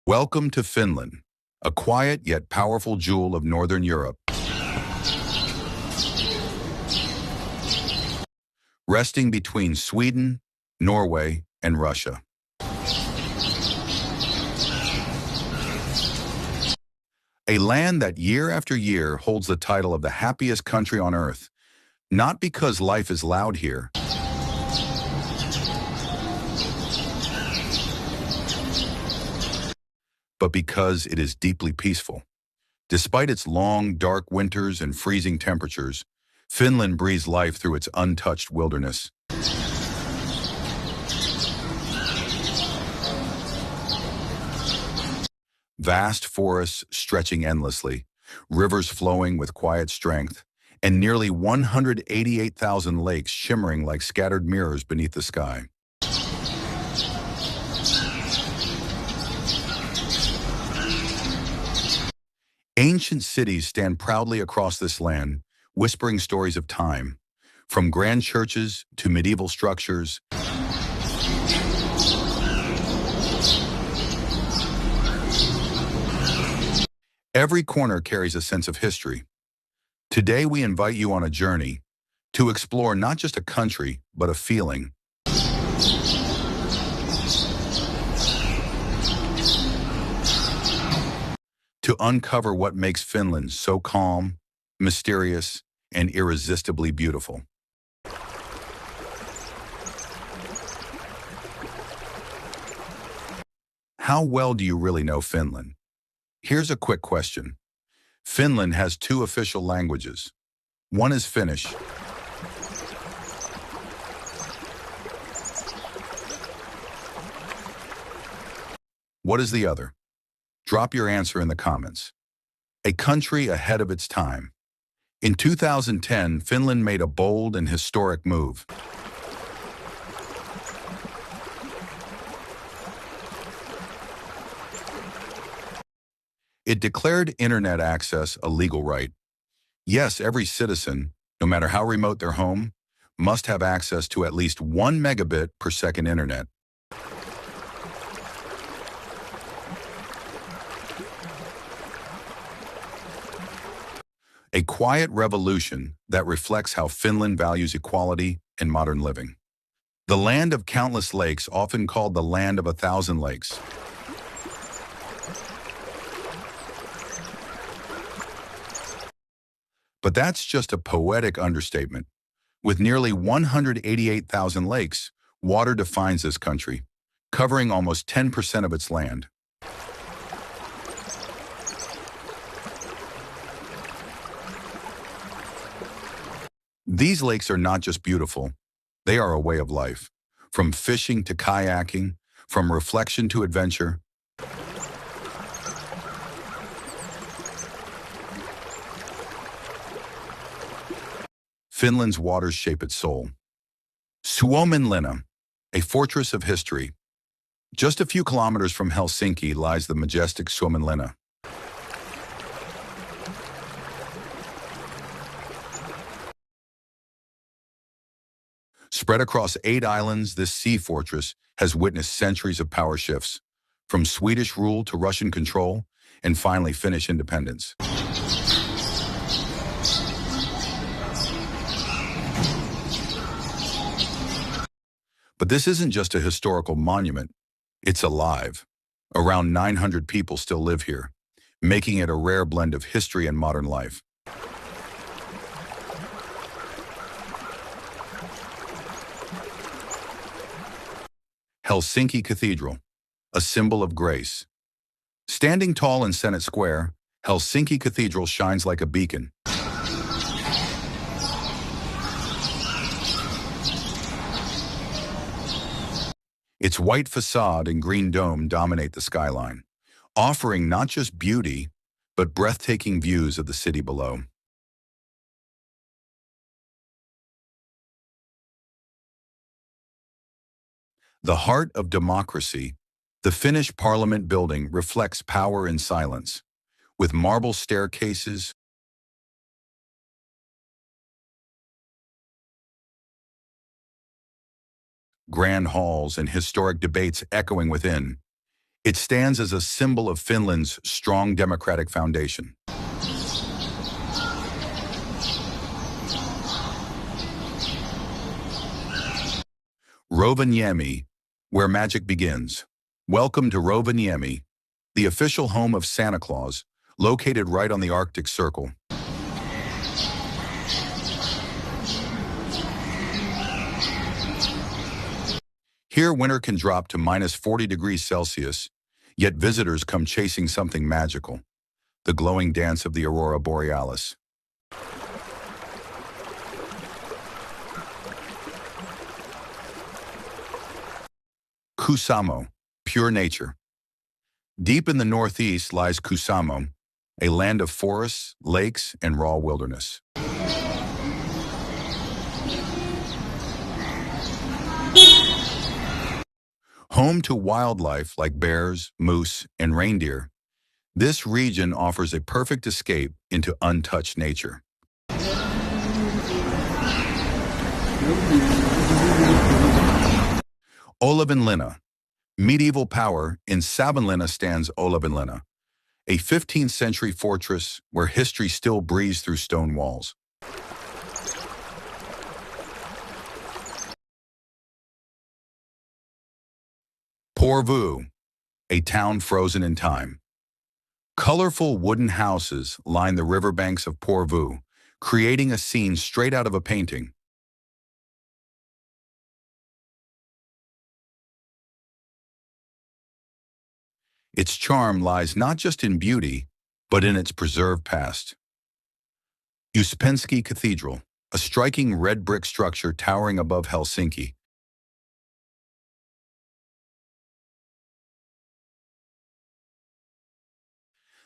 Welcome to Finland, a quiet yet powerful jewel of Northern Europe, resting between Sweden, Norway, and Russia. A land that year after year holds the title of the happiest country on earth, not because life is loud here, but because it is deeply peaceful. Despite its long, dark winters and freezing temperatures, Finland breathes life through its untouched wilderness. Vast forests stretching endlessly, rivers flowing with quiet strength, and nearly 188,000 lakes shimmering like scattered mirrors beneath the sky. Ancient cities stand proudly across this land, whispering stories of time, from grand churches to medieval structures. Every corner carries a sense of history. Today we invite you on a journey to explore not just a country, but a feeling. To uncover what makes Finland so calm, mysterious, and irresistibly beautiful. How well do you really know Finland? Here's a quick question. Finland has two official languages. One is Finnish. What is the other? Drop your answer in the comments. A country ahead of its time. In 2010, Finland made a bold and historic move. It declared internet access a legal right. Yes, every citizen, no matter how remote their home, must have access to at least 1 megabit per second internet. A quiet revolution that reflects how Finland values equality and modern living. The land of countless lakes, often called the land of 1,000 lakes. But that's just a poetic understatement. With nearly 188,000 lakes, water defines this country, covering almost 10% of its land. These lakes are not just beautiful, they are a way of life. From fishing to kayaking, from reflection to adventure. Finland's waters shape its soul. Suomenlinna, a fortress of history. Just a few kilometers from Helsinki lies the majestic Suomenlinna. Spread across 8 islands, this sea fortress has witnessed centuries of power shifts, from Swedish rule to Russian control, and finally Finnish independence. But this isn't just a historical monument, it's alive. Around 900 people still live here, making it a rare blend of history and modern life. Helsinki Cathedral, a symbol of grace. Standing tall in Senate Square, Helsinki Cathedral shines like a beacon. Its white facade and green dome dominate the skyline, offering not just beauty, but breathtaking views of the city below. The heart of democracy, the Finnish parliament building reflects power in silence, with marble staircases, grand halls, and historic debates echoing within. It stands as a symbol of Finland's strong democratic foundation. Rovaniemi, where magic begins. Welcome to Rovaniemi, the official home of Santa Claus, located right on the Arctic Circle. Here, winter can drop to minus 40 degrees Celsius, yet visitors come chasing something magical, the glowing dance of the aurora borealis. Kuusamo, pure nature. Deep in the northeast lies Kuusamo, a land of forests, lakes, and raw wilderness. Home to wildlife like bears, moose, and reindeer, this region offers a perfect escape into untouched nature. Olavinlinna, medieval power. In Savonlinna stands Olavinlinna, a 15th century fortress where history still breathes through stone walls. Porvoo, a town frozen in time. Colorful wooden houses line the riverbanks of Porvoo, creating a scene straight out of a painting. Its charm lies not just in beauty, but in its preserved past. Uspensky Cathedral, a striking red brick structure towering above Helsinki.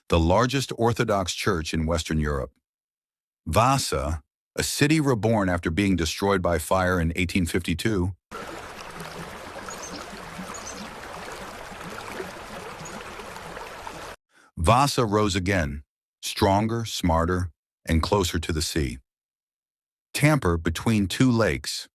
The largest Orthodox church in Western Europe. Vasa, a city reborn after being destroyed by fire in 1852. Vasa rose again, stronger, smarter, and closer to the sea. Tampere, between two lakes.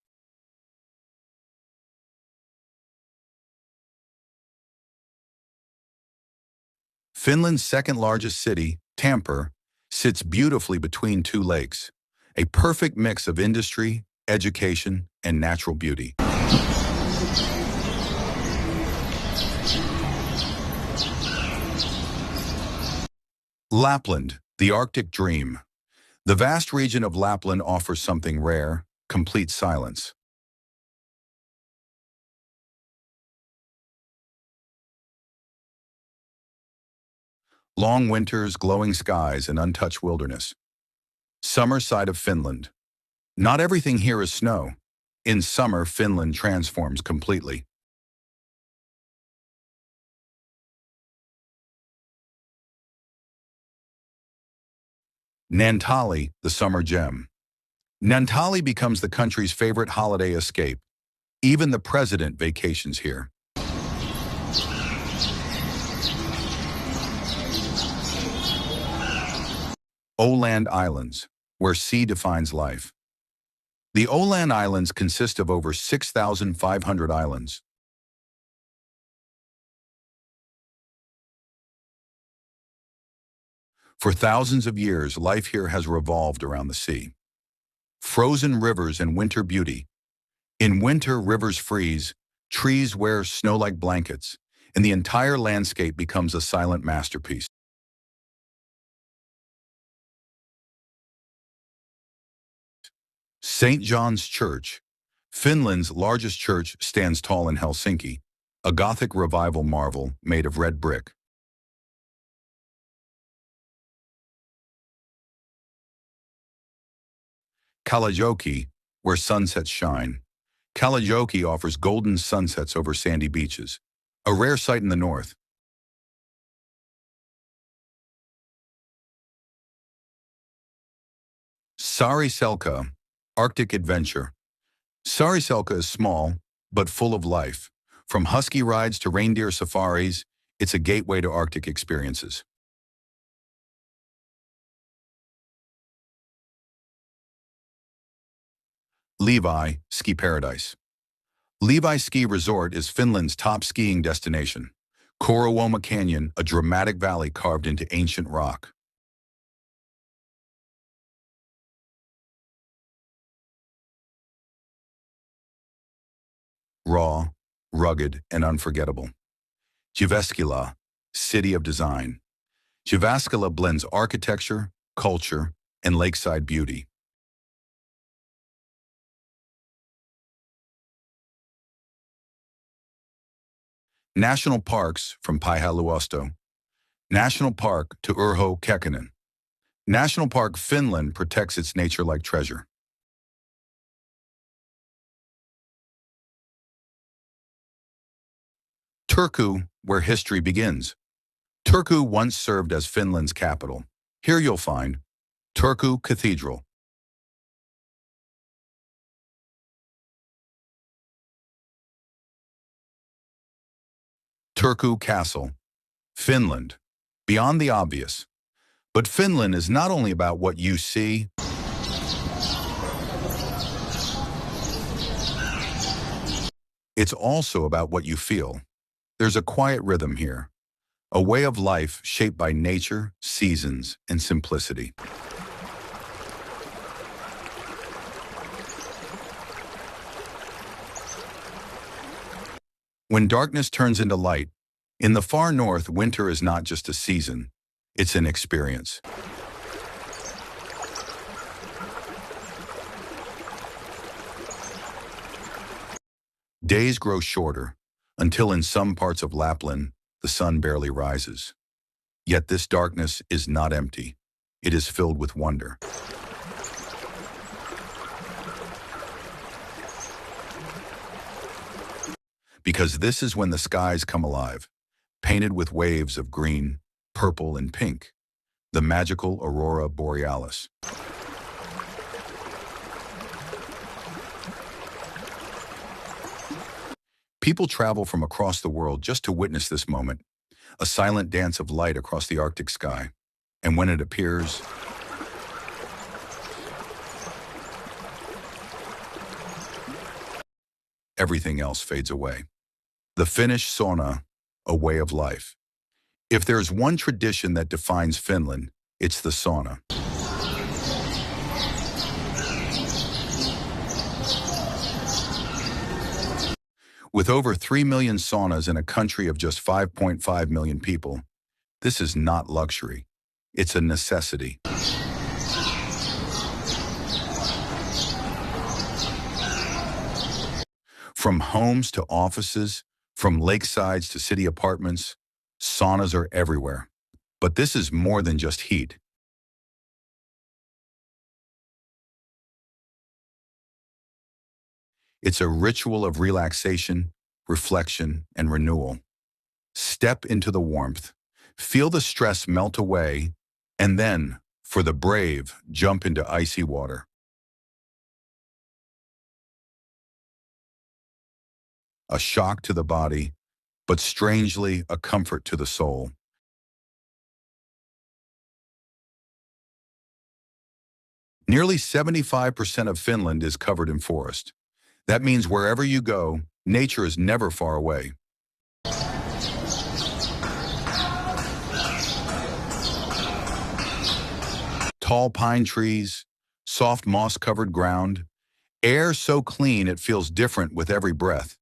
Finland's second largest city, Tampere, sits beautifully between two lakes, a perfect mix of industry, education, and natural beauty. Lapland, the Arctic dream. The vast region of Lapland offers something rare, complete silence. Long winters, glowing skies, and untouched wilderness. Summer side of Finland. Not everything here is snow. In summer, Finland transforms completely. Naantali, the summer gem. Naantali becomes the country's favorite holiday escape. Even the president vacations here. Åland Islands, where sea defines life. The Åland Islands consist of over 6,500 islands. For thousands of years, life here has revolved around the sea. Frozen rivers and winter beauty. In winter, rivers freeze, trees wear snow like blankets, and the entire landscape becomes a silent masterpiece. St. John's Church, Finland's largest church, stands tall in Helsinki, a Gothic revival marvel made of red brick. Kalajoki, where sunsets shine. Kalajoki offers golden sunsets over sandy beaches, a rare sight in the north. Saariselkä, Arctic adventure. Saariselkä is small, but full of life. From husky rides to reindeer safaris, it's a gateway to Arctic experiences. Levi, ski paradise. Levi Ski Resort is Finland's top skiing destination. Korowoma Canyon, a dramatic valley carved into ancient rock. Raw, rugged, and unforgettable. Jyväskylä, city of design. Jyväskylä blends architecture, culture, and lakeside beauty. National parks from Pyhäluosto. National Park to Urho Kekkonen. National Park Finland protects its nature like treasure. Turku, where history begins. Turku once served as Finland's capital. Here you'll find Turku Cathedral, Turku Castle, Finland, beyond the obvious. But Finland is not only about what you see, it's also about what you feel. There's a quiet rhythm here, a way of life shaped by nature, seasons, and simplicity. When darkness turns into light, in the far north, winter is not just a season, it's an experience. Days grow shorter, until in some parts of Lapland, the sun barely rises. Yet this darkness is not empty. It is filled with wonder. Because this is when the skies come alive, painted with waves of green, purple, and pink, the magical aurora borealis. People travel from across the world just to witness this moment, a silent dance of light across the Arctic sky. And when it appears, everything else fades away. The Finnish sauna, a way of life. If there's one tradition that defines Finland, it's the sauna. With over 3 million saunas in a country of just 5.5 million people, this is not luxury. It's a necessity. From homes to offices, from lakesides to city apartments, saunas are everywhere. But this is more than just heat. It's a ritual of relaxation, reflection, and renewal. Step into the warmth, feel the stress melt away, and then, for the brave, jump into icy water. A shock to the body, but strangely a comfort to the soul. Nearly 75% of Finland is covered in forest. That means wherever you go, nature is never far away. Tall pine trees, soft moss-covered ground, air so clean it feels different with every breath.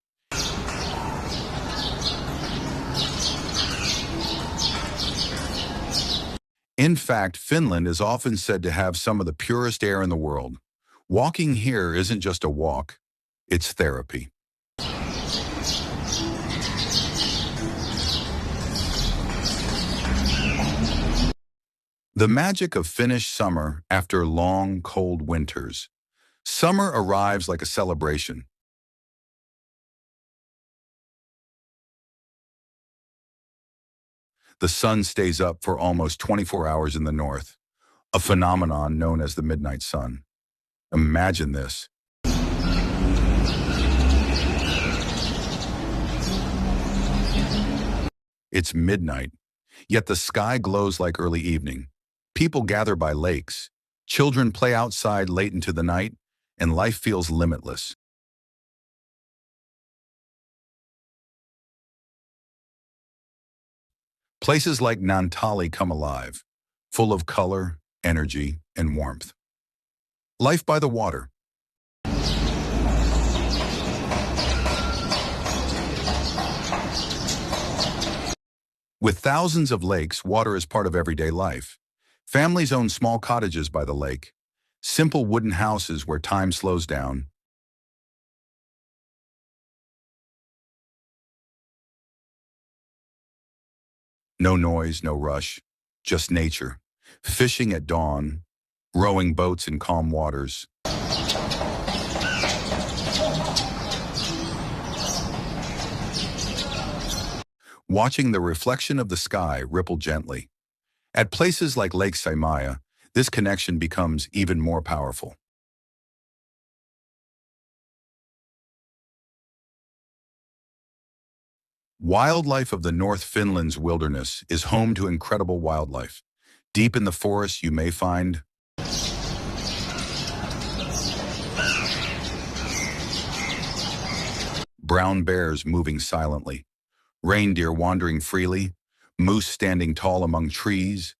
In fact, Finland is often said to have some of the purest air in the world. Walking here isn't just a walk, it's therapy. The magic of Finnish summer after long, cold winters. Summer arrives like a celebration. The sun stays up for almost 24 hours in the north, a phenomenon known as the midnight sun. Imagine this. It's midnight, yet the sky glows like early evening. People gather by lakes, children play outside late into the night, and life feels limitless. Places like Naantali come alive, full of color, energy, and warmth. Life by the water. With thousands of lakes, water is part of everyday life. Families own small cottages by the lake, simple wooden houses where time slows down. No noise, no rush, just nature. Fishing at dawn, rowing boats in calm waters. Watching the reflection of the sky ripple gently. At places like Lake Saimaya, this connection becomes even more powerful. Wildlife of the North Finland's wilderness is home to incredible wildlife. Deep in the forest, you may find brown bears moving silently, reindeer wandering freely, moose standing tall among trees.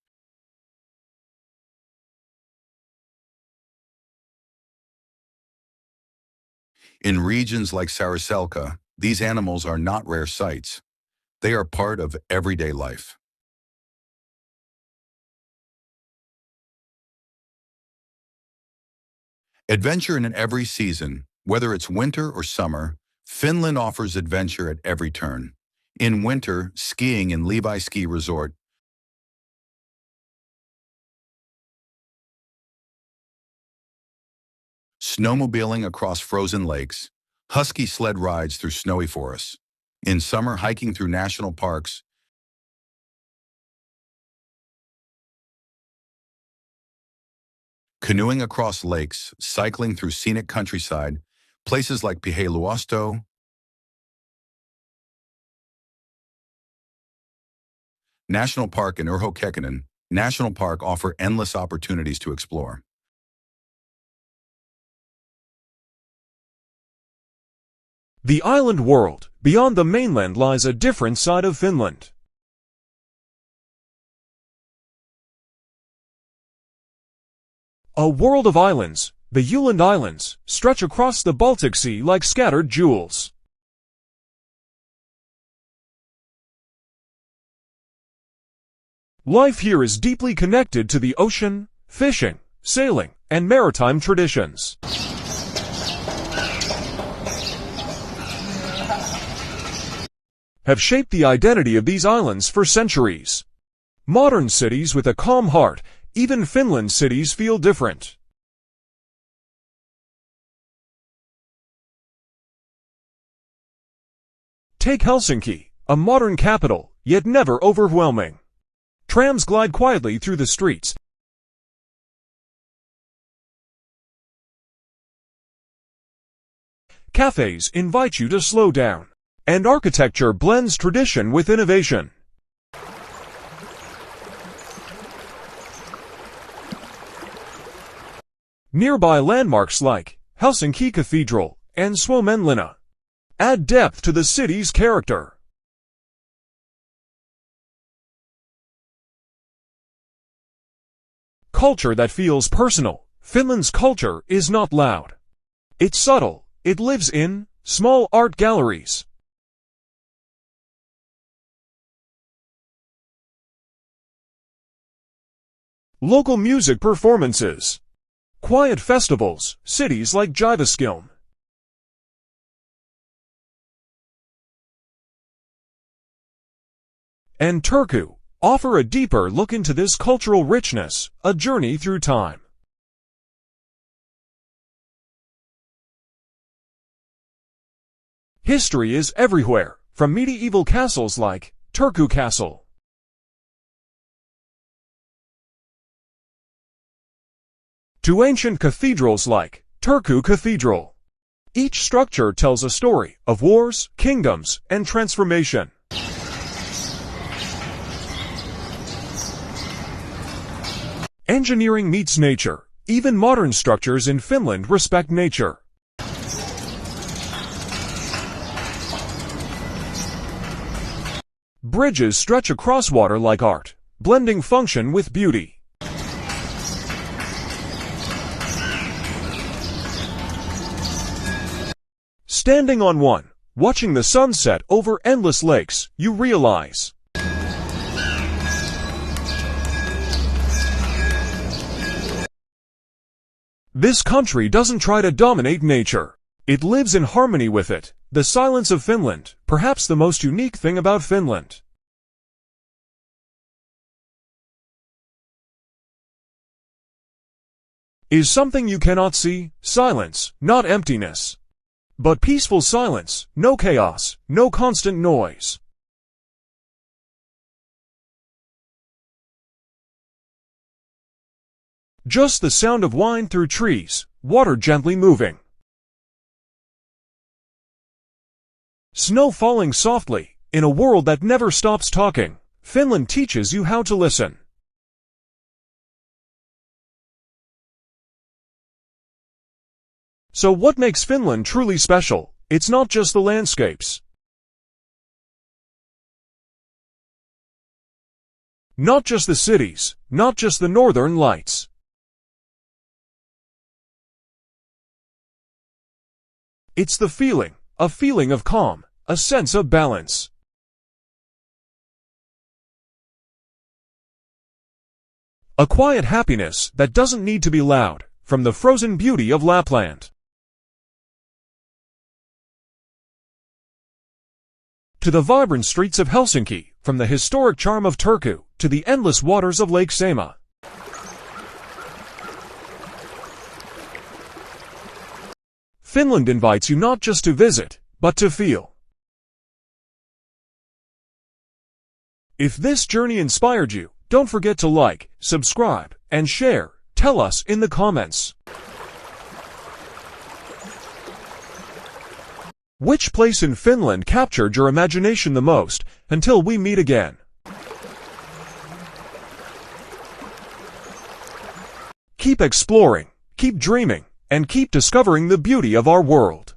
In regions like Sariselka, these animals are not rare sights. They are part of everyday life. Adventure in every season, whether it's winter or summer, Finland offers adventure at every turn. In winter, skiing in Levi Ski Resort. Snowmobiling across frozen lakes, husky sled rides through snowy forests. In summer, hiking through national parks, canoeing across lakes, cycling through scenic countryside, places like Piheluosto, National Park and Urho Kekkonen National Park offer endless opportunities to explore. The island world. Beyond the mainland lies a different side of Finland. A world of islands. The Åland Islands stretch across the Baltic Sea like scattered jewels. Life here is deeply connected to the ocean, fishing, sailing, and maritime traditions. Have shaped the identity of these islands for centuries. Modern cities with a calm heart, even Finland cities feel different. Take Helsinki, a modern capital, yet never overwhelming. Trams glide quietly through the streets. Cafes invite you to slow down. And architecture blends tradition with innovation. Nearby landmarks like Helsinki Cathedral and Suomenlinna add depth to the city's character. Culture that feels personal. Finland's culture is not loud. It's subtle. It lives in small art galleries, local music performances, quiet festivals, cities like Jyväskylä, and Turku offer a deeper look into this cultural richness, a journey through time. History is everywhere, from medieval castles like Turku Castle to ancient cathedrals like Turku Cathedral. Each structure tells a story of wars, kingdoms, and transformation. Engineering meets nature. Even modern structures in Finland respect nature. Bridges stretch across water like art, blending function with beauty. Standing on one, watching the sunset over endless lakes, you realize this country doesn't try to dominate nature. It lives in harmony with it. The silence of Finland, perhaps the most unique thing about Finland. Is something you cannot see, silence, not emptiness. But peaceful silence, no chaos, no constant noise. Just the sound of wind through trees, water gently moving. Snow falling softly, in a world that never stops talking. Finland teaches you how to listen. So what makes Finland truly special? It's not just the landscapes. Not just the cities, not just the northern lights. It's the feeling, a feeling of calm, a sense of balance. A quiet happiness that doesn't need to be loud, from the frozen beauty of Lapland to the vibrant streets of Helsinki, from the historic charm of Turku to the endless waters of Lake Saimaa. Finland invites you not just to visit, but to feel. If this journey inspired you, don't forget to like, subscribe, and share. Tell us in the comments. Which place in Finland captured your imagination the most? Until we meet again. Keep exploring, keep dreaming, and keep discovering the beauty of our world.